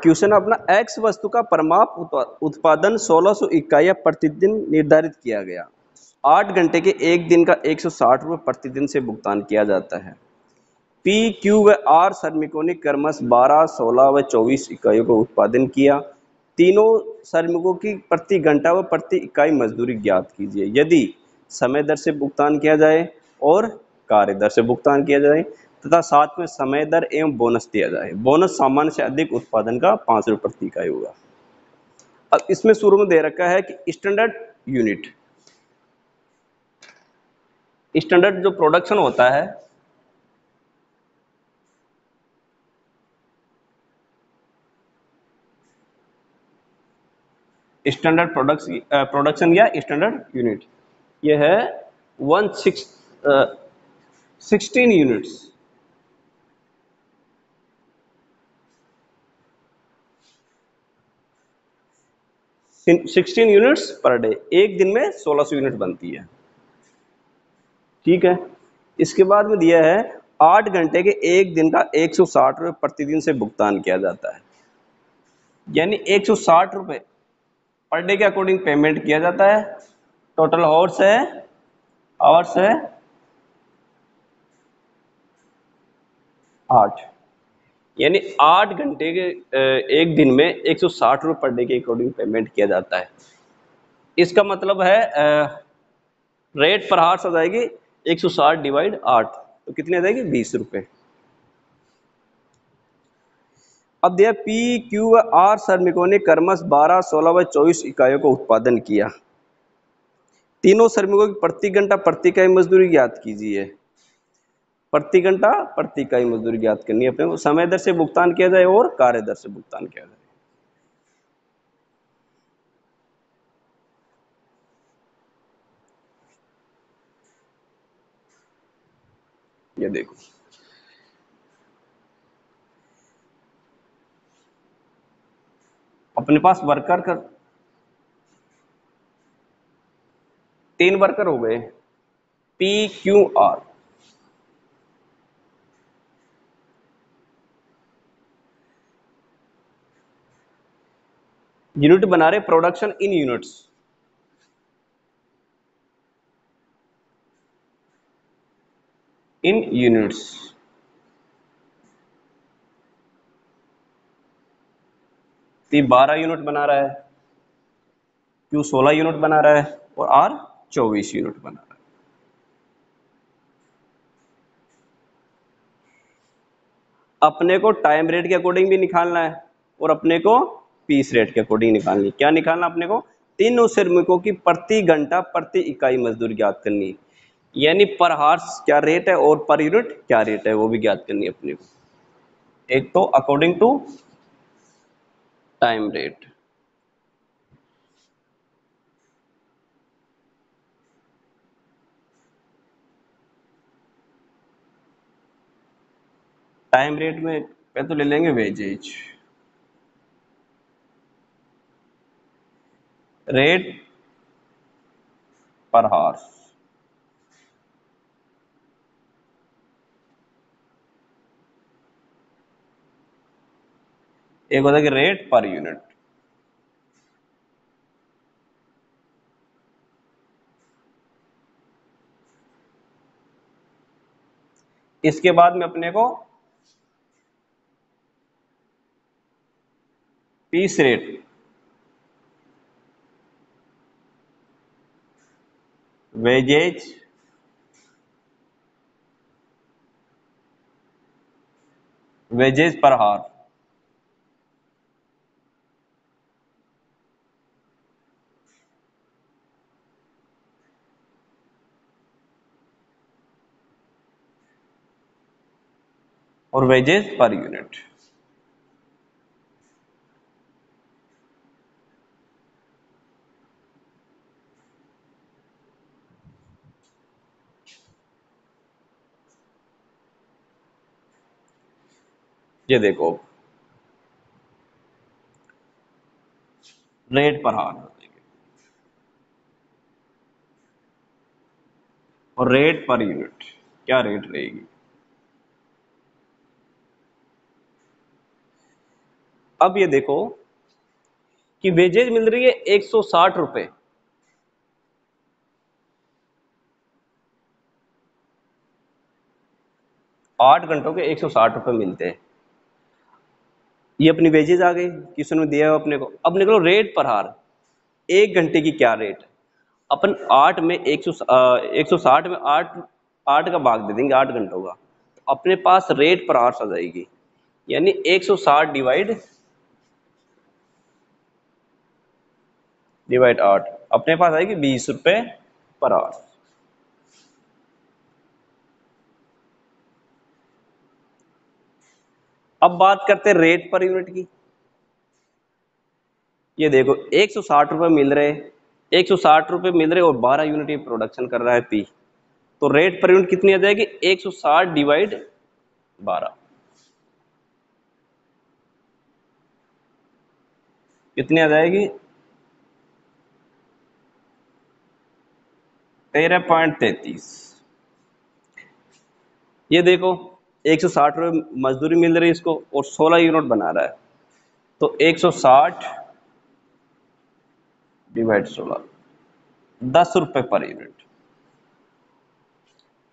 Question अपना x वस्तु का परमाप उत्पादन 1600 इकाइयां प्रतिदिन निर्धारित किया गया। 8 घंटे के एक दिन का 160 रुपये प्रतिदिन से भुगतान किया जाता है। पी क्यू व आर श्रमिकों ने क्रमश 12, 16 व 24 इकाइयों का उत्पादन किया। तीनों श्रमिकों की प्रति घंटा व प्रति इकाई मजदूरी ज्ञात कीजिए यदि समय दर से भुगतान किया जाए और कार्य दर से भुगतान किया जाए तथा साथ में समय दर एवं बोनस दिया जाए। बोनस सामान्य से अधिक उत्पादन का 5 रुपये प्रति इकाई होगा। अब इसमें शुरू में दे रखा है कि स्टैंडर्ड यूनिट, स्टैंडर्ड जो प्रोडक्शन होता है स्टैंडर्ड प्रोडक्शन या स्टैंडर्ड यूनिट, ये है 16 यूनिट्स। 16 यूनिट्स पर डे, एक दिन में 1600 यूनिट बनती है। ठीक है, इसके बाद में दिया है 8 घंटे के एक दिन का 160 रुपये प्रतिदिन से भुगतान किया जाता है, यानी 160 रुपये पर डे के अकॉर्डिंग पेमेंट किया जाता है। टोटल आवर्स है 8, यानी 8 घंटे के एक दिन में 160 रुपये पर डे के अकॉर्डिंग पेमेंट किया जाता है। इसका मतलब है रेट पर हार्स आ जाएगी 160 डिवाइड 8, तो कितनी आ जाएगी 20 रुपये। अब दिया पी क्यू व आर श्रमिकों ने क्रमश 12, 16 व 24 इकाइयों का उत्पादन किया। तीनों श्रमिकों की प्रति घंटा प्रति इकाई मजदूरी ज्ञात कीजिए। प्रति घंटा प्रति इकाई मजदूरी ज्ञात करनी है अपने को, समय दर से भुगतान किया जाए और कार्य दर से भुगतान किया जाए। ये देखो अपने पास वर्कर का 3 वर्कर हो गए पी क्यू आर। यूनिट बना रहे production in units, in units. P 12 unit बना रहा है, क्यू 16 यूनिट बना रहा है और आर 24 यूनिट बना रहा है। अपने को टाइम रेट के अकॉर्डिंग भी निकालना है और अपने को पीस रेट के अकॉर्डिंग निकालनी है। क्या निकालना अपने को? तीनों श्रमिकों की प्रति घंटा प्रति इकाई मजदूरी ज्ञात करनी है, यानी पर हार्स क्या रेट है और पर यूनिट क्या रेट है वो भी ज्ञात करनी है अपने को। एक तो according to time rate, time rate में पहले तो ले लेंगे वेजेज, रेट पर हार्स। एक होता है कि रेट पर यूनिट। इसके बाद में अपने को पीस रेट, वेजेज, वेजेज पर हार, और वेजेज पर यूनिट। ये देखो रेट पर हार और रेट पर यूनिट क्या रेट रहेगी? अब ये देखो कि वेजेज मिल रही है 160 रुपए, 8 घंटों के 160 रुपए मिलते हैं। ये अपनी वेजेज आ गई, क्वेश्चन में दिया है अपने को। अब निकलो रेट पर हार, 1 घंटे की क्या रेट है। अपन 8 में 160 में 8 8 का भाग दे देंगे 8 घंटों का, तो अपने पास रेट पर आवर्स आ जाएगी, यानी 160 डिवाइड 8, अपने पास आएगी 20 रुपए पर आवर। अब बात करते हैं रेट पर यूनिट की। ये देखो 160 रुपए मिल रहे, 160 रुपए मिल रहे और 12 यूनिट ये प्रोडक्शन कर रहा है पी, तो रेट पर यूनिट कितनी आ जाएगी, 160 डिवाइड 12, कितनी आ जाएगी, 13.33। ये देखो 160 रुपये मजदूरी मिल रही है इसको और 16 यूनिट बना रहा है, तो 160 डिवाइड 16, 10 रुपए पर यूनिट।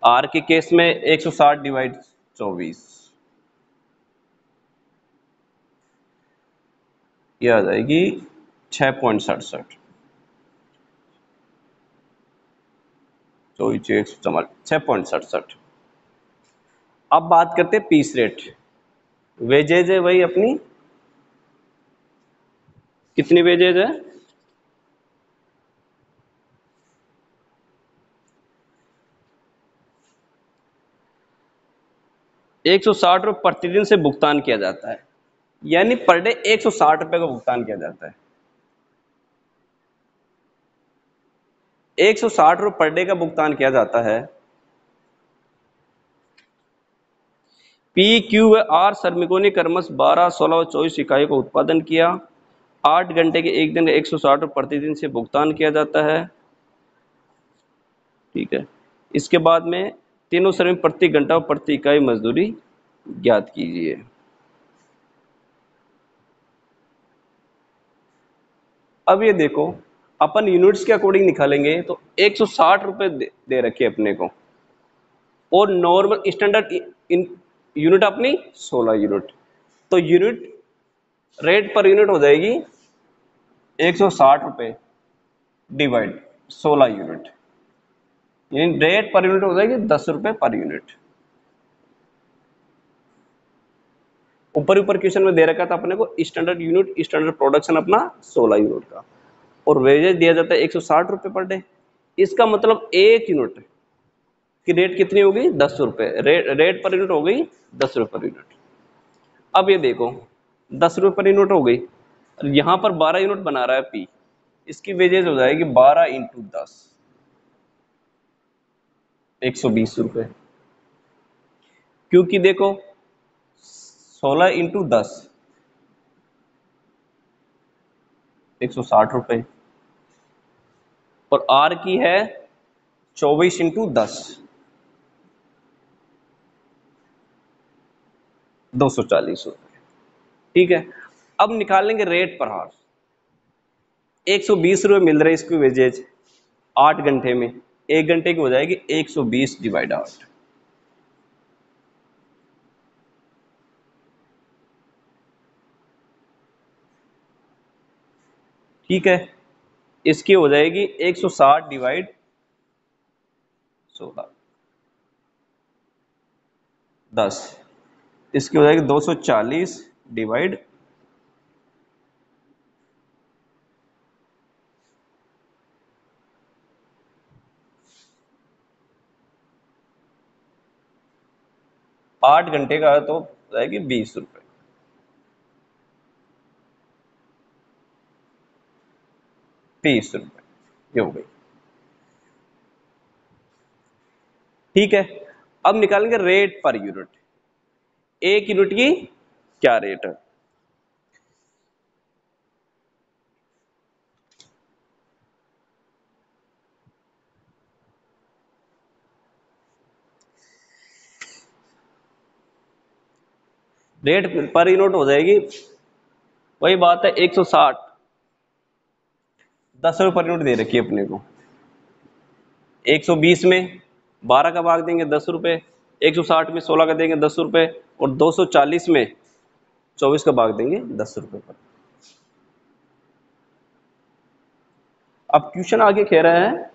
आर के केस में 160 डिवाइड 24, ये आ जाएगी 6.67, 6.67। अब बात करते हैं पीस रेट। वेजेज है वही अपनी, कितनी वेजेज है, 160 रुपये प्रतिदिन से भुगतान किया जाता है, यानी पर डे 160 रुपये का भुगतान किया जाता है। 160 रुपये पर डे का भुगतान किया जाता है। पी क्यू व आर श्रमिकों ने क्रमश 12, 16 और 24 इकाइयों का उत्पादन किया। 8 घंटे के एक दिन का 160 रुपये प्रतिदिन से भुगतान किया जाता है। ठीक है, इसके बाद में तीनों श्रमिक प्रति घंटा और प्रति इकाई मजदूरी ज्ञात कीजिए। अब ये देखो अपन यूनिट्स के अकॉर्डिंग निकालेंगे तो 160 रुपये दे रखे अपने को, और नॉर्मल स्टैंडर्ड यूनिट अपनी 16 यूनिट, तो यूनिट रेट पर यूनिट हो जाएगी 160 रुपये डिवाइड 16 यूनिट, यानी रेट पर यूनिट हो जाएगी 10 रुपये पर यूनिट। ऊपर ऊपर क्वेश्चन में दे रखा था अपने को स्टैंडर्ड यूनिट, स्टैंडर्ड प्रोडक्शन अपना 16 यूनिट का, और वेजेज दिया जाता है 160 रुपये पर डे। इसका मतलब एक यूनिट की रेट कितनी होगी, 10 रुपये, रेट पर यूनिट हो गई 10 रुपये पर यूनिट। अब ये देखो 10 रुपये पर यूनिट हो गई, यहां पर 12 यूनिट बना रहा है पी, इसकी वेजेज हो जाएगी 12 इंटू 10, 120 रुपये, क्योंकि देखो 16 इंटू 10 160 रुपये, और आर की है 24 इंटू 10 240 रुपये। ठीक है, अब निकालेंगे रेट पर हार। 120 रुपये मिल रहे इसकी वेजेज 8 घंटे में, 1 घंटे की हो जाएगी 120 डिवाइड 8, ठीक है, इसकी हो जाएगी 160 डिवाइड 16, 10, इसकी हो जाएगी 240 डिवाइड 8 घंटे का, तो हो जाएगी 20 रुपये, 30 रुपये, ये हो गई। ठीक है, अब निकालेंगे रेट पर यूनिट, एक यूनिट की क्या रेट है। रेट पर यूनिट हो जाएगी वही बात है 160, 10 रुपये पर यूनिट दे रखी है अपने को। 120 में 12 का भाग देंगे 10 रुपये, 160 में 16 का देंगे 10 रुपये, और 240 में 24 का भाग देंगे 10 रुपये पर। अब क्वेश्चन आगे कह रहा है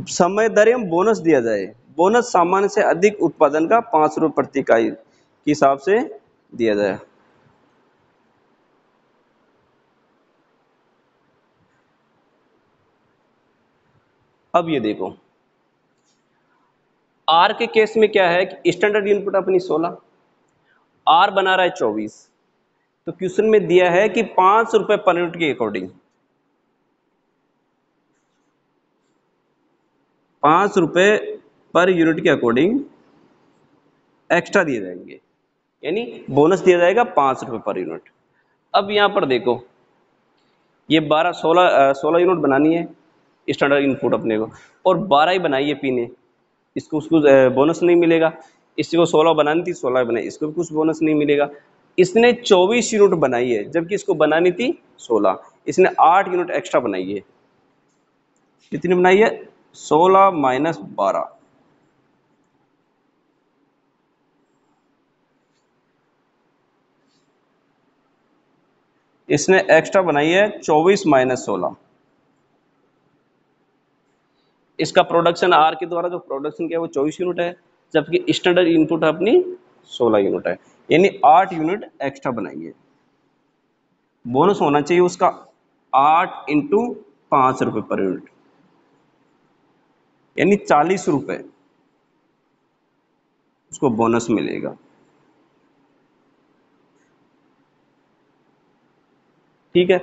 समय दर एवं बोनस दिया जाए। बोनस सामान्य से अधिक उत्पादन का 5 रुपये प्रति इकाई के हिसाब से दिया जाए। अब ये देखो, आर के केस में क्या है कि स्टैंडर्ड इनपुट अपनी 16, आर बना रहा है 24, तो क्वेश्चन में दिया है कि 5 रुपये पर यूनिट के अकॉर्डिंग 5 रुपये पर यूनिट के अकॉर्डिंग एक्स्ट्रा दिए जाएंगे, यानी बोनस दिया जाएगा 5 रुपये पर यूनिट। अब यहाँ पर देखो, ये 16 यूनिट बनानी है स्टैंडर्ड इनपुट अपने को, और 12 ही बनाई है पीने, इसको उसको बोनस नहीं मिलेगा। इसको 16 बनानी थी, 16 बनाई, इसको भी कुछ बोनस नहीं मिलेगा। इसने 24 यूनिट बनाई है, जबकि इसको बनानी थी 16, इसने 8 यूनिट एक्स्ट्रा बनाई है। कितनी बनाई है? 16 माइनस 12, इसने एक्स्ट्रा बनाई है 24 माइनस 16। इसका प्रोडक्शन आर के द्वारा जो प्रोडक्शन किया वो 24 यूनिट है, जबकि स्टैंडर्ड इनपुट अपनी 16 यूनिट है, यानी 8 यूनिट एक्स्ट्रा बनाई है। बोनस होना चाहिए उसका 8 इंटू 5 रुपये पर यूनिट, यानी 40 रुपये उसको बोनस मिलेगा। ठीक है,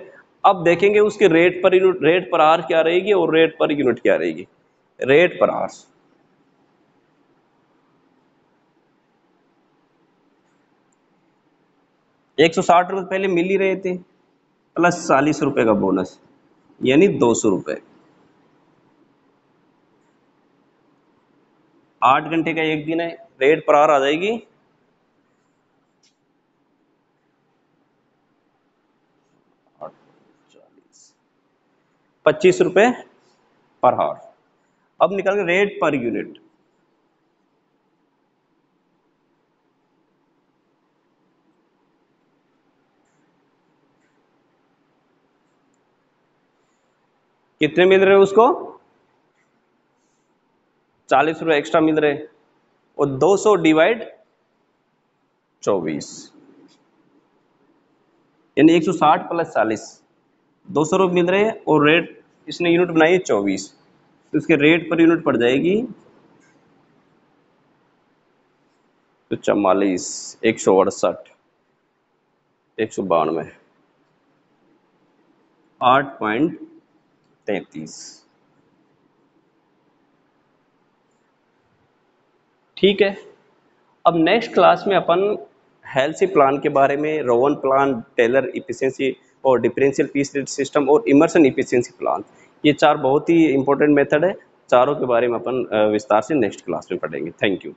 अब देखेंगे उसके rate per unit, rate per hour क्या रहेगी और रेट पर यूनिट क्या रहेगी। रेट पर आवर्स, ₹160 पहले मिल ही रहे थे, प्लस 40 रुपए का बोनस, यानी 200 रुपए। 8 घंटे का एक दिन है, रेट पर आवर आ जाएगी 25 रुपए पर आवर। अब निकल गया रेट पर यूनिट। कितने मिल रहे उसको? 40 रुपए एक्स्ट्रा मिल रहे, और 200 डिवाइड 24, यानी 160 प्लस 40, 200 रुपये मिल रहे हैं, और रेट इसने यूनिट बनाई है 24, तो इसके रेट पर यूनिट पड़ जाएगी तो 44, 168, 192, 8.33। ठीक है, अब नेक्स्ट क्लास में अपन हेल्सी प्लान के बारे में, रोवन प्लान, टेलर इफिशिएंसी और डिफरेंशियल पीस रेट सिस्टम और इमर्सन इफिशिएंसी प्लान, ये 4 बहुत ही इंपॉर्टेंट मेथड है। चारों के बारे में अपन विस्तार से नेक्स्ट क्लास में पढ़ेंगे। Thank you.